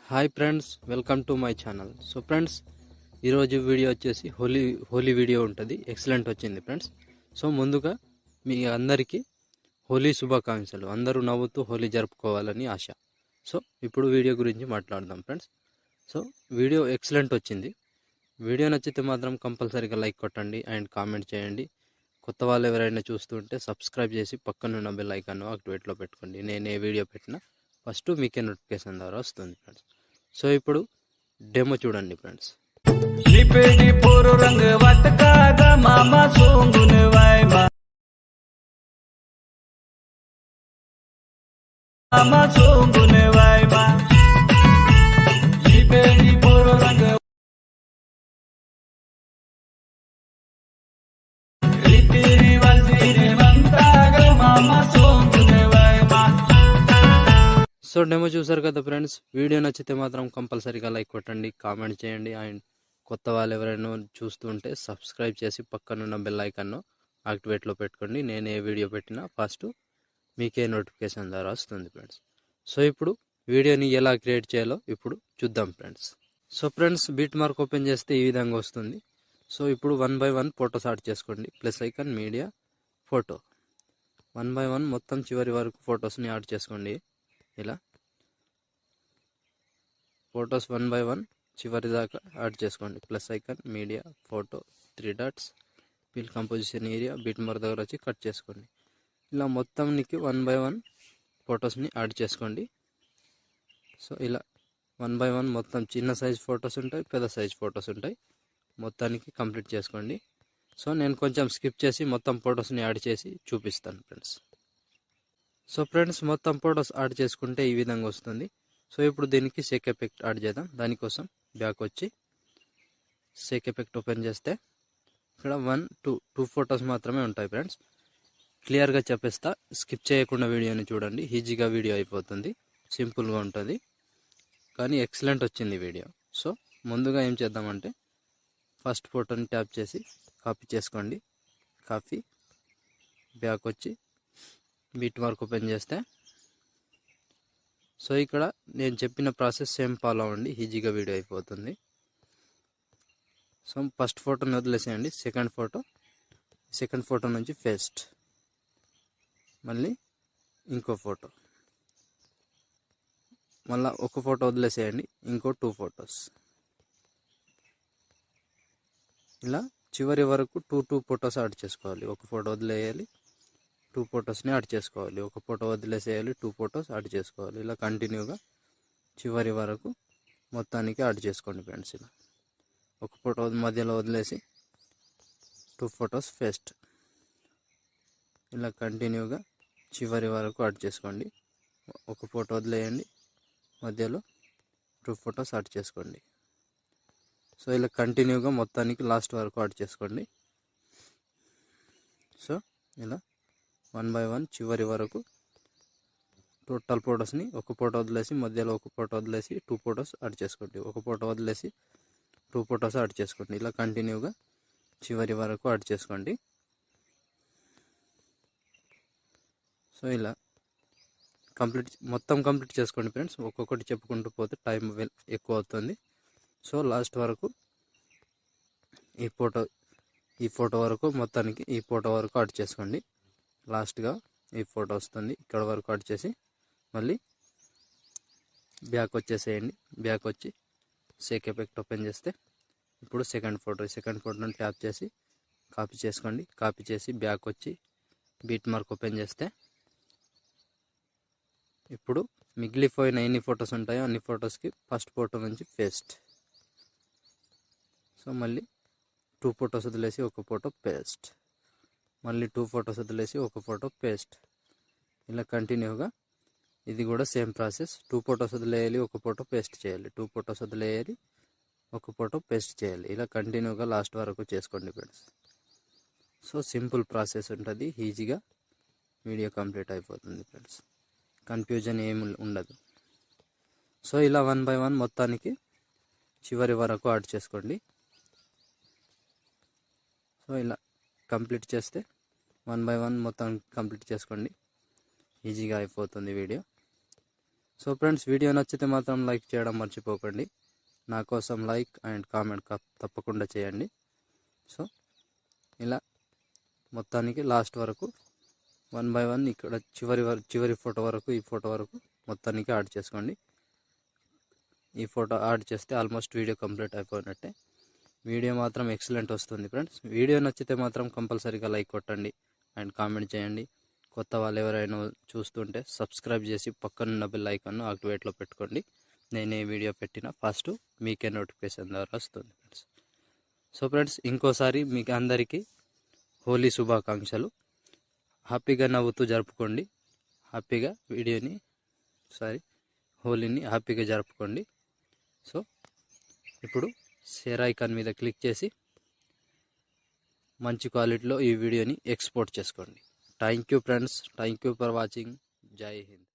Hi friends, welcome to my channel. So friends, ఈరోజు video వచ్చేసి Holi video ఉంటుంది. Excellent వచ్చింది ఫ్రెండ్స్. సో ముందుగా మీ అందరికీ హోలీ శుభాకాంక్షలు. అందరూ నవ్వుతూ హోలీ జరుపుకోవాలని ఆశ. సో ఇప్పుడు వీడియో గురించి మాట్లాడదాం ఫ్రెండ్స్. సో వీడియో ఎక్సలెంట్ వచ్చింది. వీడియో నచ్చితే మాత్రం కంపల్సరీగా లైక్ కొట్టండి అండ్ కామెంట్ చేయండి. కొత్త వాళ్ళు ఎవరైనా చూస్తుంటే సబ్స్క్రైబ్ చేసి పక్కనున్న బెల్ ఐకాన్ యాక్టివేట్లో పెట్టుకోండి. నేను ఏ వీడియో పెట్టినా ఫస్ట్ మీకే నోటిఫికేషన్ ద్వారా వస్తుంది ఫ్రెండ్స్. సో ఇప్పుడు డెమో చూడండి ఫ్రెండ్స్. लिपेटी पोरो रंग वटका ग मामा सोंगुन वाय मामा सोंगुन वाय मा लिपेटी पोरो रंग रीति रिवाज रे मंता ग मामा सोंगुन वाय मा. సో డెమో చూసారు కదా ఫ్రెండ్స్. వీడియో నచ్చితే మాత్రం కంపల్సరీగా లైక్ కొట్టండి, కామెంట్ చేయండి అండ్ కొత్త వాళ్ళు ఎవరైనా చూస్తుంటే సబ్స్క్రైబ్ చేసి పక్కనున్న బెల్ ఐకాన్ను యాక్టివేట్లో పెట్టుకోండి. నేను ఏ వీడియో పెట్టినా ఫస్ట్ మీకే నోటిఫికేషన్ ద్వారా వస్తుంది ఫ్రెండ్స్. సో ఇప్పుడు వీడియోని ఎలా క్రియేట్ చేయాలో ఇప్పుడు చూద్దాం friends. So friends, beat mark open చేస్తే ఈ విధంగా వస్తుంది. సో ఇప్పుడు 1 by 1 ఫోటోస్ యాడ్ చేసుకోండి. Plus icon, media, photo. 1 by 1 మొత్తం చివరి వరకు ఫొటోస్ని యాడ్ చేసుకోండి. ఇలా ఫొటోస్ 1 by 1 చివరి దాకా యాడ్ చేసుకోండి. Plus icon, media, photo, 3 dots, fill composition area, beat mark దగ్గర వచ్చి కట్ చేసుకోండి. ఇలా మొత్తానికి 1 by 1 ఫొటోస్ని యాడ్ చేసుకోండి. సో ఇలా 1 by 1 మొత్తం చిన్న సైజ్ ఫొటోస్ ఉంటాయి, పెద్ద సైజ్ ఫొటోస్ ఉంటాయి. మొత్తానికి కంప్లీట్ చేసుకోండి. సో నేను కొంచెం స్కిప్ చేసి మొత్తం ఫొటోస్ని యాడ్ చేసి చూపిస్తాను ఫ్రెండ్స్. సో ఫ్రెండ్స్, మొత్తం ఫొటోస్ యాడ్ చేసుకుంటే ఈ విధంగా వస్తుంది. సో ఇప్పుడు దీనికి షేక్ ఎఫెక్ట్ యాడ్ చేద్దాం. దానికోసం బ్యాక్ వచ్చి షేక్ ఎఫెక్ట్ ఓపెన్ చేస్తే ఇక్కడ 1, 2 ఫొటోస్ మాత్రమే ఉంటాయి ఫ్రెండ్స్. క్లియర్గా చెప్పేస్తా, స్కిప్ చేయకుండా వీడియోని చూడండి. ఈజీగా వీడియో అయిపోతుంది, సింపుల్గా ఉంటుంది, కానీ ఎక్సలెంట్ వచ్చింది వీడియో. సో ముందుగా ఏం చేద్దామంటే ఫస్ట్ ఫోటోని ట్యాప్ చేసి కాపీ చేసుకోండి. కాపీ, బ్యాక్ వచ్చి బీట్ మార్క్ ఓపెన్ చేస్తే సో ఇక్కడ నేను చెప్పిన ప్రాసెస్ సేమ్ ఫాలో అవ్వండి, ఈజీగా వీడియో అయిపోతుంది. సో ఫస్ట్ ఫోటోని వదిలేసేయండి. సెకండ్ ఫోటో నుంచి ఫస్ట్, మళ్ళీ ఇంకో ఫోటో, మళ్ళీ ఒక ఫోటో వదిలేసేయండి, ఇంకో 2 ఫొటోస్. ఇలా చివరి వరకు 2 ఫొటోస్ యాడ్ చేసుకోవాలి. ఒక ఫోటో వదిలేయాలి, 2 ఫొటోస్ని యాడ్ చేసుకోవాలి. ఒక ఫోటో వదిలేసేయాలి, 2 ఫొటోస్ యాడ్ చేసుకోవాలి. ఇలా కంటిన్యూగా చివరి వరకు మొత్తానికి యాడ్ చేసుకోండి ఫ్రెండ్స్. ఇలా ఒక ఫోటో మధ్యలో వదిలేసి 2 ఫొటోస్ ఫస్ట్, ఇలా కంటిన్యూగా చివరి వరకు యాడ్ చేసుకోండి. ఒక ఫోటో వదిలేయండి, మధ్యలో 2 ఫొటోస్ యాడ్ చేసుకోండి. సో ఇలా కంటిన్యూగా మొత్తానికి లాస్ట్ వరకు యాడ్ చేసుకోండి. సో ఇలా 1 by 1 చివరి వరకు టోటల్ ఫొటోస్ని ఒక ఫోటో వదిలేసి మధ్యలో ఒక ఫోటో వదిలేసి 2 ఫొటోస్ యాడ్ చేసుకోండి. ఒక ఫోటో వదిలేసి 2 ఫొటోస్ యాడ్ చేసుకోండి. ఇలా కంటిన్యూగా చివరి వరకు యాడ్ చేసుకోండి. సో ఇలా మొత్తం కంప్లీట్ చేసుకోండి ఫ్రెండ్స్. ఒక్కొక్కటి చెప్పుకుంటూ పోతే టైం ఎక్కువ అవుతుంది. సో లాస్ట్ వరకు ఈ ఫోటో వరకు మొత్తానికి ఈ ఫోటో వరకు యాడ్ చేసుకోండి. లాస్ట్గా ఈ ఫోటో వస్తుంది, ఇక్కడ వరకు యాడ్ చేసి మళ్ళీ బ్యాక్ వచ్చేసేయండి. బ్యాక్ వచ్చి షేక్ ఎఫెక్ట్ ఓపెన్ చేస్తే ఇప్పుడు సెకండ్ ఫోటోని ట్యాప్ చేసి కాపీ చేసుకోండి. కాపీ చేసి బ్యాక్ వచ్చి బీట్ మార్క్ ఓపెన్ చేస్తే ఇప్పుడు మిగిలిపోయిన ఎన్ని ఫొటోస్ ఉంటాయో అన్ని ఫొటోస్కి ఫస్ట్ ఫోటో నుంచి పేస్ట్. సో మళ్ళీ 2 ఫొటోస్ వదిలేసి ఒక ఫోటో పేస్ట్, మళ్ళీ 2 ఫొటోస్ వదిలేసి ఒక ఫోటో పేస్ట్. ఇలా కంటిన్యూగా ఇది కూడా సేమ్ ప్రాసెస్. 2 ఫొటోస్ వదిలేయాలి, ఒక ఫోటో పేస్ట్ చేయాలి, 2 ఫొటోస్ వదిలేయాలి, ఒక ఫోటో పేస్ట్ చేయాలి. ఇలా కంటిన్యూగా లాస్ట్ వరకు చేసుకోండి ఫ్రెండ్స్. సో సింపుల్ ప్రాసెస్ ఉంటుంది, ఈజీగా వీడియో కంప్లీట్ అయిపోతుంది ఫ్రెండ్స్. కన్ఫ్యూజన్ ఏమి ఉండదు. సో ఇలా 1 by 1 మొత్తానికి చివరి వరకు యాడ్ చేసుకోండి. సో ఇలా కంప్లీట్ చేస్తే 1 by 1 మొత్తం కంప్లీట్ చేసుకోండి, ఈజీగా అయిపోతుంది వీడియో. సో ఫ్రెండ్స్, వీడియో నచ్చితే మాత్రం లైక్ చేయడం మర్చిపోకండి. నా కోసం లైక్ అండ్ కామెంట్ తప్పకుండా చేయండి. సో ఇలా మొత్తానికి లాస్ట్ వరకు 1 by 1 ఇక్కడ చివరి ఫోటో వరకు, ఈ ఫోటో వరకు మొత్తానికి యాడ్ చేసుకోండి. ఈ ఫోటో యాడ్ చేస్తే ఆల్మోస్ట్ వీడియో కంప్లీట్ అయిపోయినట్టే. వీడియో మాత్రం ఎక్సలెంట్ వస్తుంది ఫ్రెండ్స్. వీడియో నచ్చితే మాత్రం కంపల్సరీగా లైక్ కొట్టండి అండ్ కామెంట్ చేయండి. కొత్త వాళ్ళు ఎవరైనా చూస్తుంటే సబ్స్క్రైబ్ చేసి పక్కనున్న బెల్ ఐకాన్ను యాక్టివేట్లో పెట్టుకోండి. నేను ఏ వీడియో పెట్టినా ఫస్ట్ మీకే నోటిఫికేషన్ ద్వారా వస్తుంది ఫ్రెండ్స్. సో ఫ్రెండ్స్, ఇంకోసారి మీకు అందరికీ హోలీ శుభాకాంక్షలు. హ్యాపీగా నవ్వుతూ జరుపుకోండి. హ్యాపీగా హోలీని హ్యాపీగా జరుపుకోండి. సో ఇప్పుడు షేర్ ఐకాన్ మీద క్లిక్ చేసి మంచి క్వాలిటీలో ఈ వీడియోని ఎక్స్పోర్ట్ చేసుకోండి. Thank you friends. Thank you for watching. జై హింద్.